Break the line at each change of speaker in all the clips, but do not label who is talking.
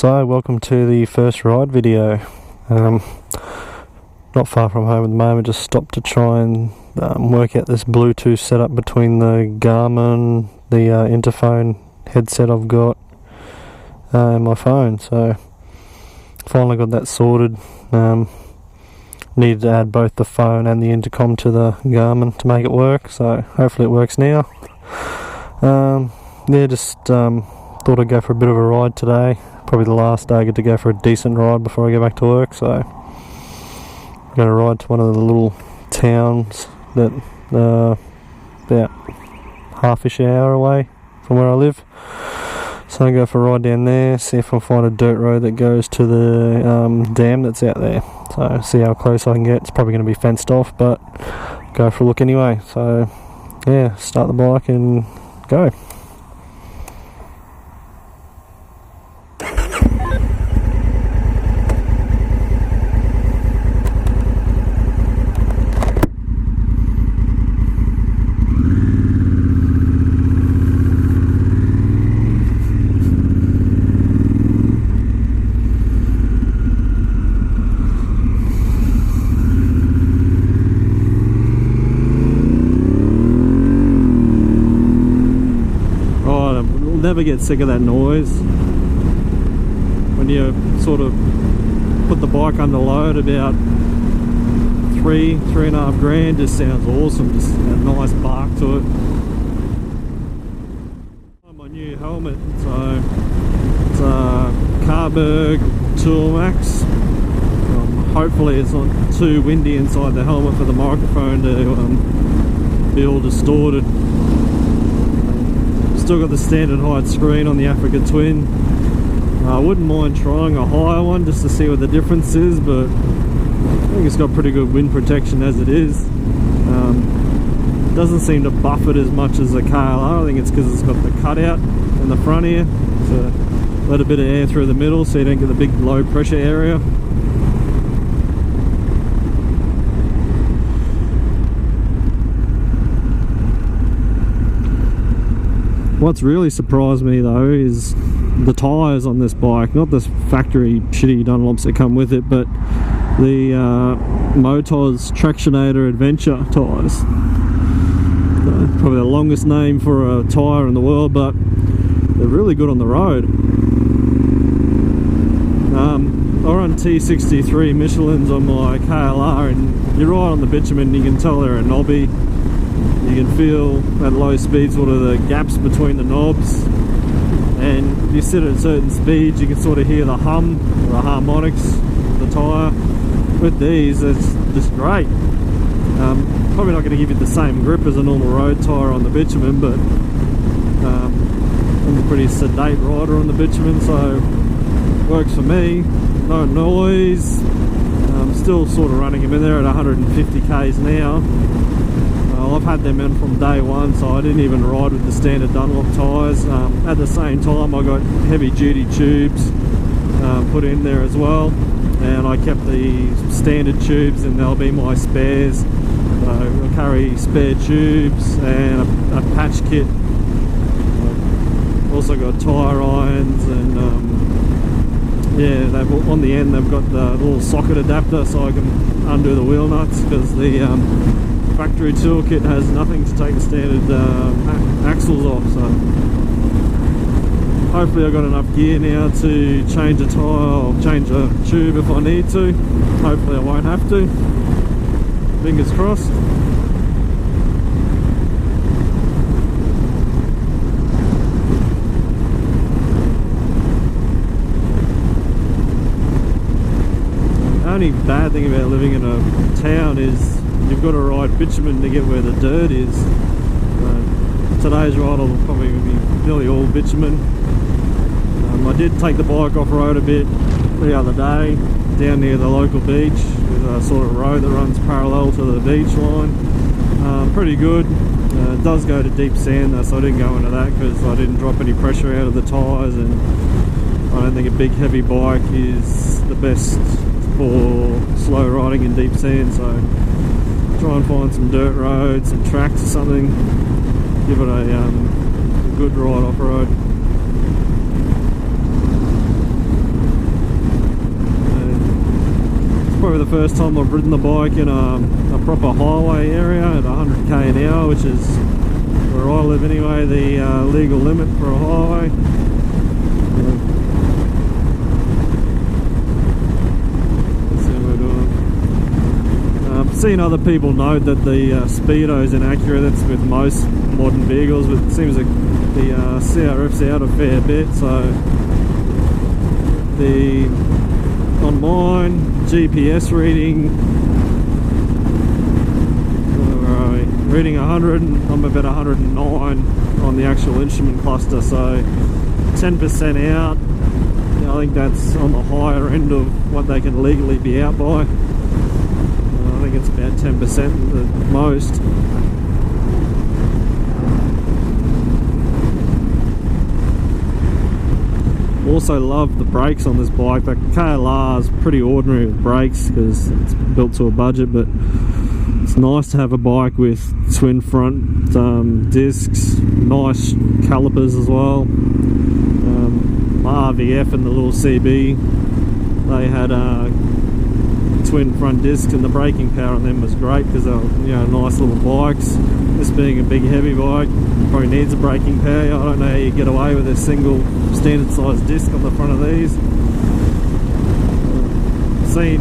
So welcome to the first ride video. Not far from home at the moment, just stopped to try and work out this Bluetooth setup between the Garmin, the interphone headset I've got, and my phone. So finally got that sorted. Needed to add both the phone and the intercom to the Garmin to make it work, so hopefully it works now. Thought I'd go for a bit of a ride today. Probably the last day I get to go for a decent ride before I go back to work, so I'm going to ride to one of the little towns that about half-ish hour away from where I live. So I'll go for a ride down there, see if I can find a dirt road that goes to the dam that's out there. So see how close I can get. It's probably going to be fenced off, but go for a look anyway. So yeah, start the bike and go. Never get sick of that noise when you sort of put the bike under load. About three and a half grand just sounds awesome, just a nice bark to it. My new helmet, so it's a Carberg Toolmax. Hopefully it's not too windy inside the helmet for the microphone to be all distorted. Still got the standard height screen on the Africa Twin. I wouldn't mind trying a higher one just to see what the difference is, but I think it's got pretty good wind protection as it is. Doesn't seem to buff it as much as the KLR. I think it's because it's got the cutout in the front here to let a bit of air through the middle so you don't get the big low pressure area. What's really surprised me though is the tyres on this bike, not the factory shitty Dunlops that come with it, but the Motos Tractionator Adventure tyres. Probably the longest name for a tyre in the world, but they're really good on the road. I run T63 Michelins on my KLR, and you ride on the bitumen and you can tell they're a knobby. You can feel at low speed sort of the gaps between the knobs, and if you sit at certain speeds you can sort of hear the hum, or the harmonics of the tyre. With these it's just great. Probably not going to give you the same grip as a normal road tyre on the bitumen, but I'm a pretty sedate rider on the bitumen, so works for me. No noise. I'm still sort of running them in there at 150 k's now. I've had them in from day one, so I didn't even ride with the standard Dunlop tyres. At the same time I got heavy duty tubes put in there as well, and I kept the standard tubes and they'll be my spares. So I carry spare tubes and a patch kit. I've also got tyre irons, and yeah, on the end they've got the little socket adapter so I can undo the wheel nuts, because the factory toolkit has nothing to take the standard axles off. So hopefully I've got enough gear now to change a tyre or change a tube if I need to. Hopefully I won't have to. Fingers crossed. The only bad thing about living in a town is you've got to ride bitumen to get where the dirt is. Today's ride will probably be nearly all bitumen. I did take the bike off road a bit the other day down near the local beach. There's a sort of road that runs parallel to the beach line. Pretty good. It does go to deep sand though, so I didn't go into that because I didn't drop any pressure out of the tyres, and I don't think a big heavy bike is the best for slow riding in deep sand. So try and find some dirt roads, some tracks or something, give it a good ride off road. the first time I've ridden the bike in a proper highway area at 100k an hour, which is where I live anyway, the legal limit for a highway. Let's see what we're doing. I've seen other people note that the speedo is inaccurate. That's with most modern vehicles, but it seems like the CRF's out a fair bit, so on mine GPS reading, reading 100, and I'm about 109 on the actual instrument cluster, so 10% out. I think that's on the higher end of what they can legally be out by. I think it's about 10% at most. Also love the brakes on this bike. The KLR is pretty ordinary with brakes because it's built to a budget, but it's nice to have a bike with twin front discs, nice calipers as well. My RVF and the little CB, they had twin front discs, and the braking power on them was great because they were, you know, nice little bikes. This being a big heavy bike, probably needs a braking power. I don't know how you get away with a single standard size disc on the front of these. Seen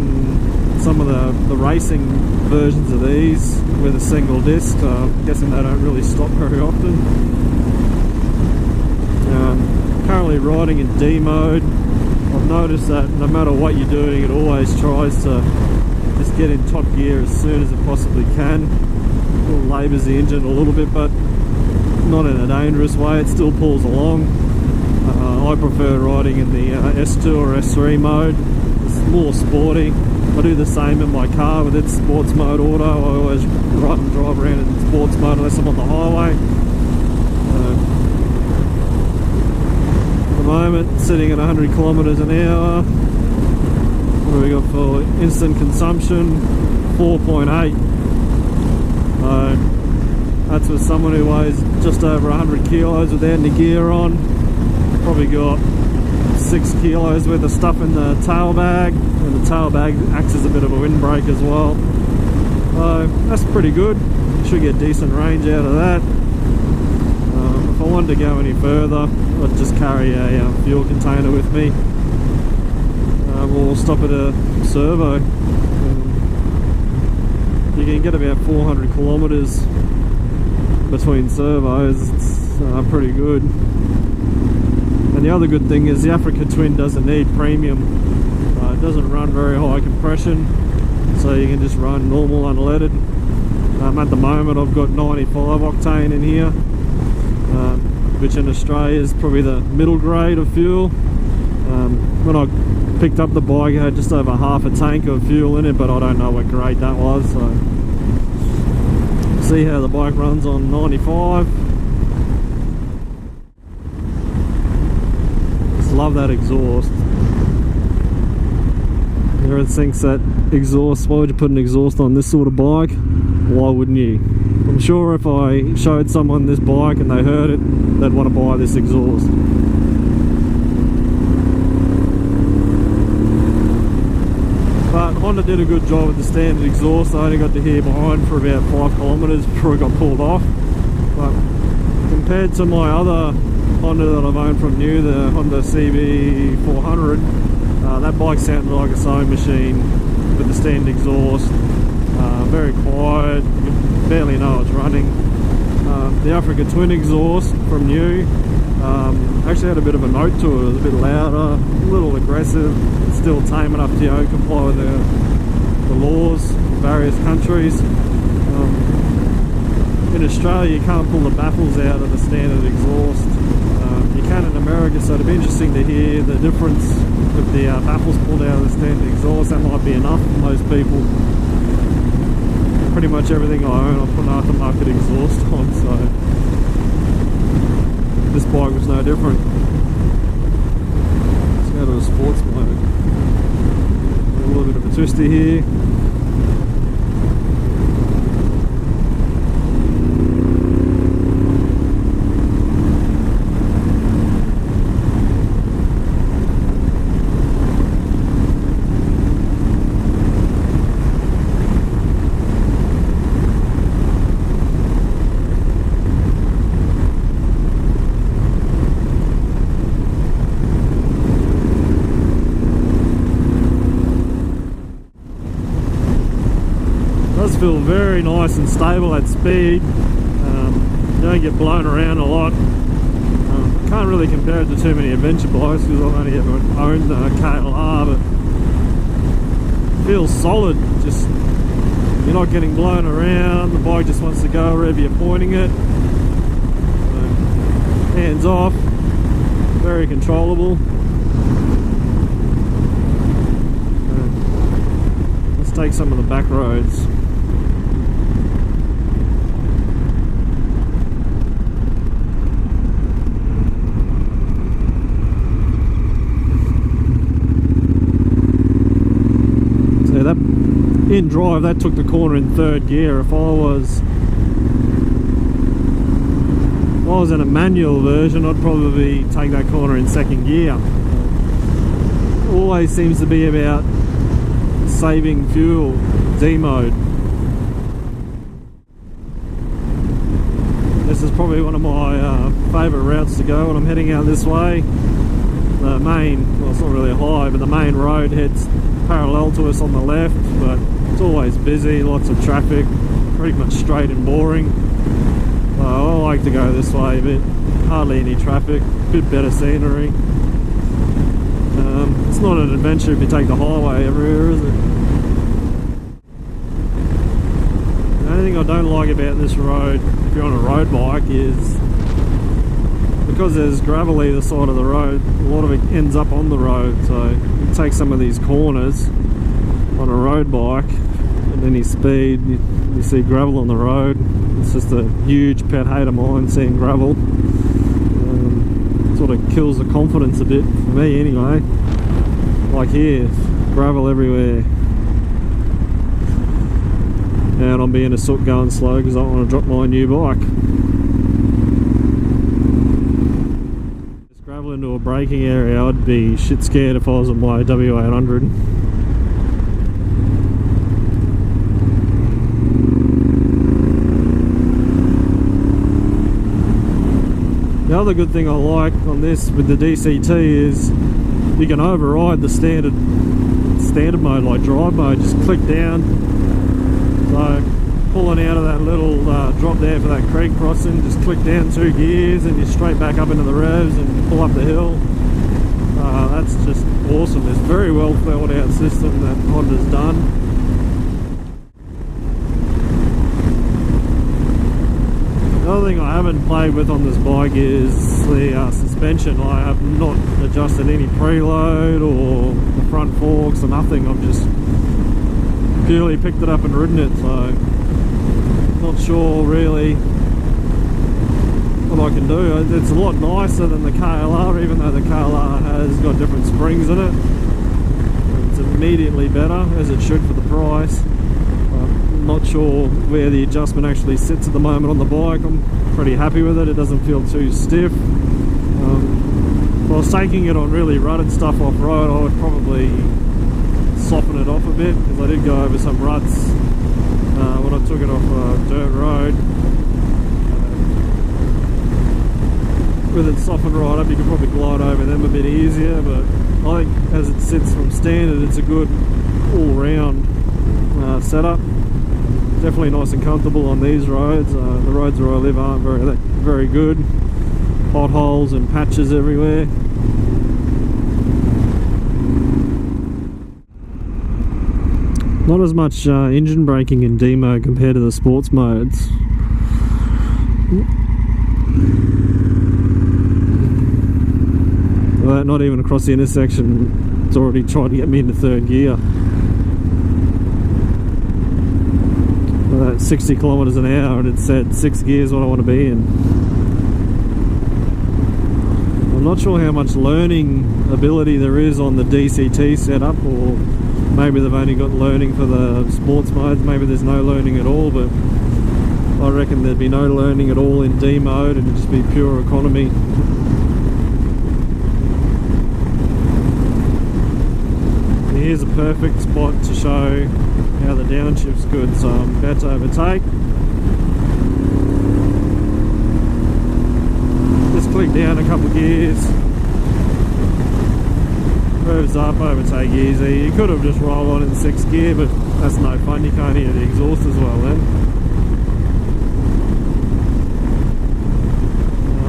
some of the racing versions of these with a single disc, so I'm guessing they don't really stop very often. Currently riding in D mode. I've noticed that no matter what you're doing, it always tries to just get in top gear as soon as it possibly can. It labours the engine a little bit, but not in a dangerous way. It still pulls along. I prefer riding in the S2 or S3 mode. It's more sporty. I do the same in my car with its sports mode auto. I always ride and drive around in sports mode unless I'm on the highway. At the moment, sitting at 100 kilometers an hour. What do we got for instant consumption? 4.8. That's for someone who weighs just over 100 kilos without any gear on. Probably got 6 kilos worth of stuff in the tail bag, and the tail bag acts as a bit of a windbreak as well. That's pretty good. Should get decent range out of that. If I wanted to go any further, I'd just carry a fuel container with me. We'll stop at a servo. You can get about 400 kilometers between servos. It's pretty good. And the other good thing is the Africa Twin doesn't need premium. It doesn't run very high compression, so you can just run normal unleaded. At the moment I've got 95 octane in here, which in Australia is probably the middle grade of fuel. When I picked up the bike, it had just over half a tank of fuel in it, but I don't know what grade that was, so see how the bike runs on 95. Just love that exhaust. Everyone thinks that exhaust, why would you put an exhaust on this sort of bike? Why wouldn't you? I'm sure if I showed someone this bike and they heard it, they'd want to buy this exhaust. But Honda did a good job with the standard exhaust. I only got to hear behind for about 5 kilometers before it got pulled off. But compared to my other Honda that I've owned from new, the Honda CB400, that bike sounded like a sewing machine with the standard exhaust. Very quiet, you barely know it's running. The Africa Twin exhaust from new actually had a bit of a note to it. It was a bit louder, a little aggressive. It's still tame enough to comply with the laws of various countries. In Australia you can't pull the baffles out of the standard exhaust. You can in America, so it'd be interesting to hear the difference with the baffles pulled out of the standard exhaust. That might be enough for most people. Pretty much everything I own I put an aftermarket exhaust on, so this bike was no different. Let's go to a sports mode. A little bit of a twisty here. feel very nice and stable at speed. Don't get blown around a lot. Can't really compare it to too many adventure bikes because I've only ever owned a KLR, but it feels solid. Just you're not getting blown around. The bike just wants to go wherever you're pointing it. Hands off, very controllable. Let's take some of the back roads. That in drive, that took the corner in third gear. If I was in a manual version, I'd probably take that corner in second gear. Always seems to be about saving fuel, D mode. This is probably one of my favourite routes to go when I'm heading out this way. The main, well, it's not really high, but the main road heads parallel to us on the left, but it's always busy, lots of traffic, pretty much straight and boring. I like to go this way, but hardly any traffic, a bit better scenery. It's not an adventure if you take the highway everywhere, is it? The only thing I don't like about this road, if you're on a road bike, is because there's gravel either side of the road, a lot of it ends up on the road. So you take some of these corners on a road bike at any speed, you see gravel on the road. It's just a huge pet hate of mine, seeing gravel. Sort of kills the confidence a bit, for me anyway. Like here, gravel everywhere. And I'm being a soot going slow because I don't want to drop my new bike. Into a braking area, I'd be shit scared if I was on my W800. The other good thing I like on this with the DCT is you can override the standard mode, like drive mode. Just click down. So pulling out of that little drop there for that creek crossing, just click down 2 gears and you're straight back up into the revs and pull up the hill. That's just awesome. It's a very well thought out system that Honda's done. The other thing I haven't played with on this bike is the suspension. I have not adjusted any preload or the front forks or nothing. I've just purely picked it up and ridden it, so not sure really what I can do. It's a lot nicer than the KLR, even though the KLR has got different springs in it. It's immediately better, as it should for the price. I'm not sure where the adjustment actually sits at the moment on the bike. I'm pretty happy with it. It doesn't feel too stiff. If I was taking it on really rutted stuff off-road, I would probably soften it off a bit, because I did go over some ruts when I took it off a dirt road. With it softened right up, you could probably glide over them a bit easier, but I think as it sits from standard, it's a good all-round setup. Definitely nice and comfortable on these roads. The roads where I live aren't very good. Potholes and patches everywhere. Not as much engine braking in D mode compared to the sports modes. Well, not even across the intersection, it's already tried to get me into third gear. At 60 kilometers an hour, and it said 6 gears what I want to be in. I'm not sure how much learning ability there is on the DCT setup, or maybe they've only got learning for the sports modes. Maybe there's no learning at all, but I reckon there'd be no learning at all in D mode and it'd just be pure economy. Here's a perfect spot to show how the downshift's good, so I'm about to overtake. Just click down a couple of gears. Revs heads up, overtake easy. You could have just rolled on in 6th gear, but that's no fun. You can't hear the exhaust as well then.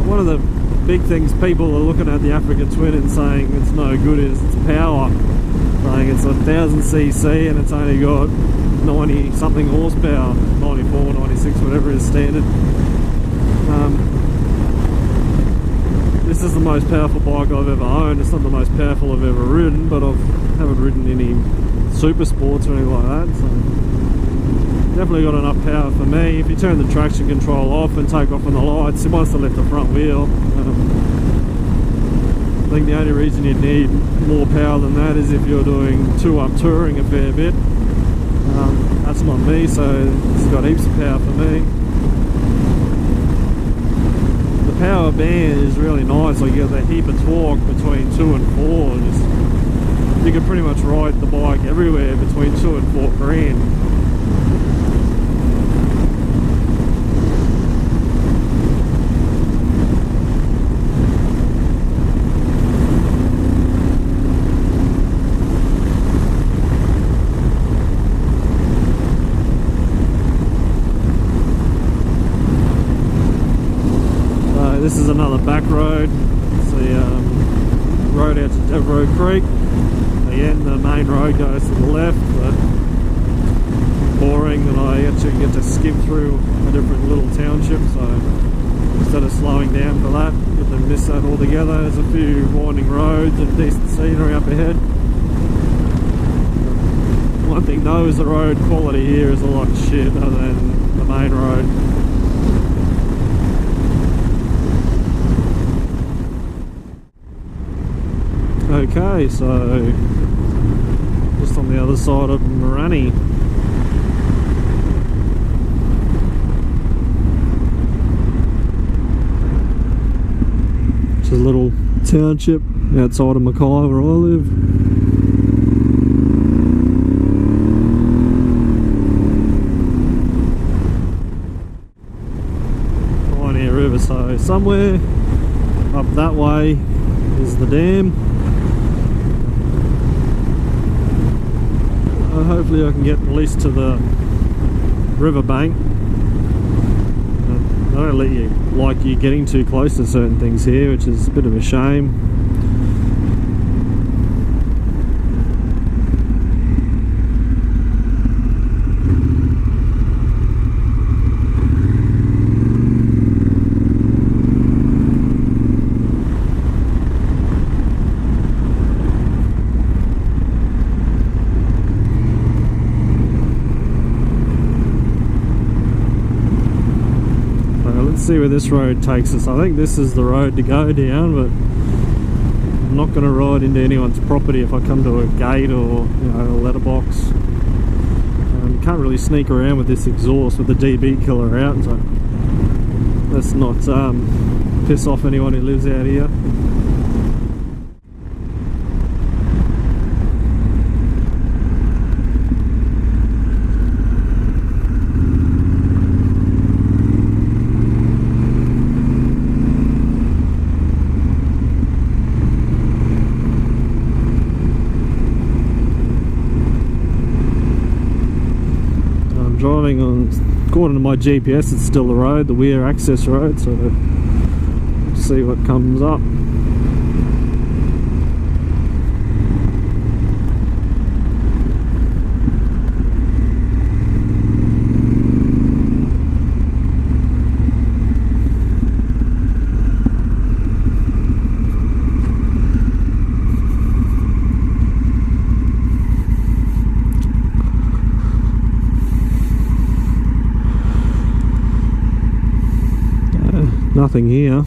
One of the big things people are looking at the Africa Twin and saying it's no good is its power. Saying it's 1000cc and it's only got 90 something horsepower, 94, 96, whatever is standard. This is the most powerful bike I've ever owned. It's not the most powerful I've ever ridden, but I haven't ridden any super sports or anything like that, so definitely got enough power for me. If you turn the traction control off and take off on the lights, it wants to lift the front wheel. I think the only reason you need more power than that is if you're doing 2-up touring a fair bit. That's not me, so it's got heaps of power for me. The power band is really nice, like you get that heap of torque between 2 and 4. You can pretty much ride the bike everywhere between 2 and 4 grand. This is another back road. It's the road out to Devereux Creek. Again, the main road goes to the left, but boring that I actually get to skip through a different little township, so instead of slowing down for that, get to miss that altogether. There's a few winding roads and decent scenery up ahead. One thing though is the road quality here is a lot shit other than the main road. Okay, so just on the other side of Morani. Which is a little township outside of Mackay where I live. Pioneer River, so somewhere up that way is the dam. Hopefully I can get at least to the riverbank. They don't let you like you getting too close to certain things here, which is a bit of a shame. See where this road takes us. I think this is the road to go down, but I'm not going to ride into anyone's property if I come to a gate or, you know, a letterbox. Can't really sneak around with this exhaust with the DB killer out, so let's not piss off anyone who lives out here. Driving on, according to my GPS, it's still the road, the Weir access road, so we'll see what comes up. Nothing here.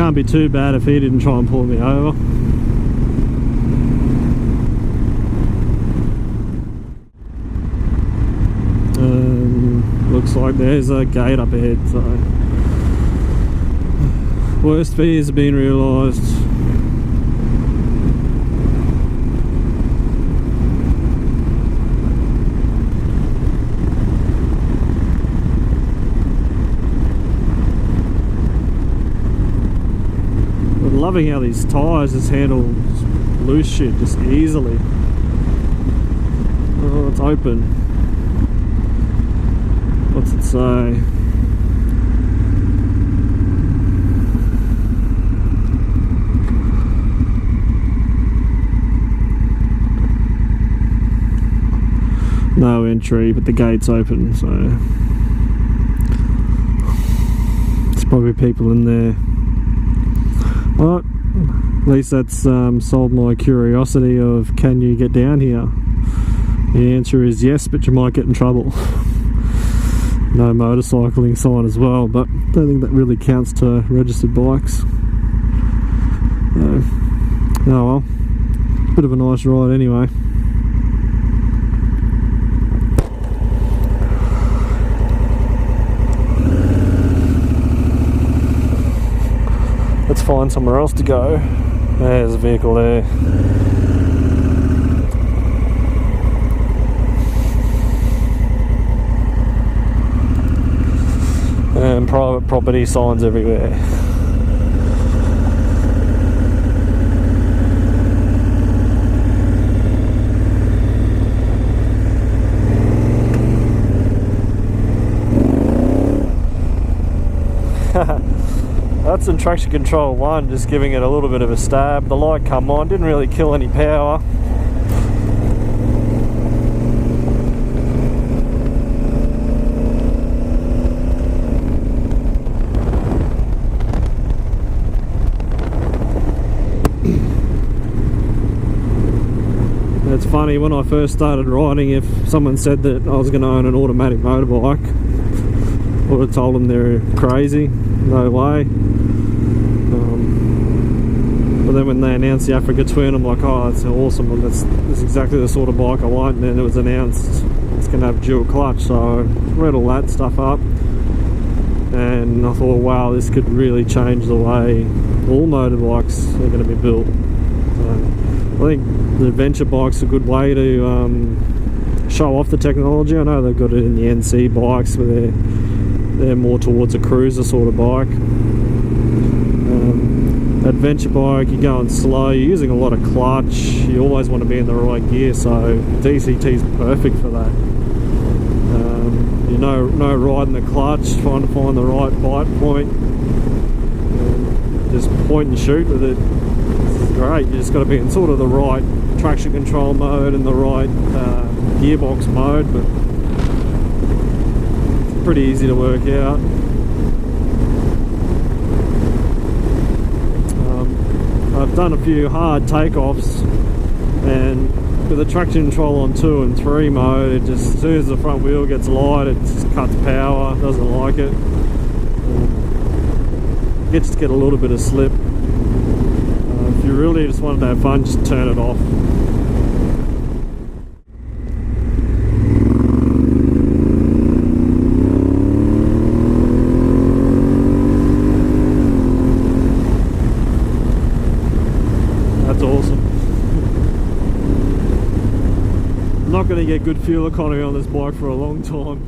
can't be too bad if he didn't try and pull me over. Looks like there's a gate up ahead, so worst fears have been realised. I'm loving how these tyres just handle loose shit just easily. Oh, it's open. What's it say? No entry, but the gate's open, so there's probably people in there. Well, at least that's solved my curiosity of, can you get down here? The answer is yes, but you might get in trouble. No motorcycling sign as well, but I don't think that really counts to registered bikes. Oh well, bit of a nice ride anyway. Let's find somewhere else to go. There's a vehicle there. And private property signs everywhere. That's in traction control 1, just giving it a little bit of a stab. The light come on, didn't really kill any power. It's funny, when I first started riding, if someone said that I was going to own an automatic motorbike, I would have told them they're crazy, no way. But then when they announced the Africa Twin, I'm like, oh, that's awesome, that's exactly the sort of bike I want. And then it was announced it's going to have dual clutch, so I read all that stuff up, and I thought, wow, this could really change the way all motorbikes are going to be built. I think the adventure bike's a good way to show off the technology. I know they've got it in the NC bikes, but they're more towards a cruiser sort of bike. Adventure bike, you're going slow, you're using a lot of clutch, you always want to be in the right gear, so DCT's perfect for that. You know, no riding the clutch, trying to find the right bite point, just point and shoot with it. Great, you just got to be in sort of the right traction control mode and the right gearbox mode, but it's pretty easy to work out. I've done a few hard takeoffs, and with the traction control on 2 and 3 mode, it just, as soon as the front wheel gets light, it just cuts power, doesn't like it. Gets to get a little bit of slip. If you really just wanted to have fun, just turn it off. That's awesome. I'm not going to get good fuel economy on this bike for a long time.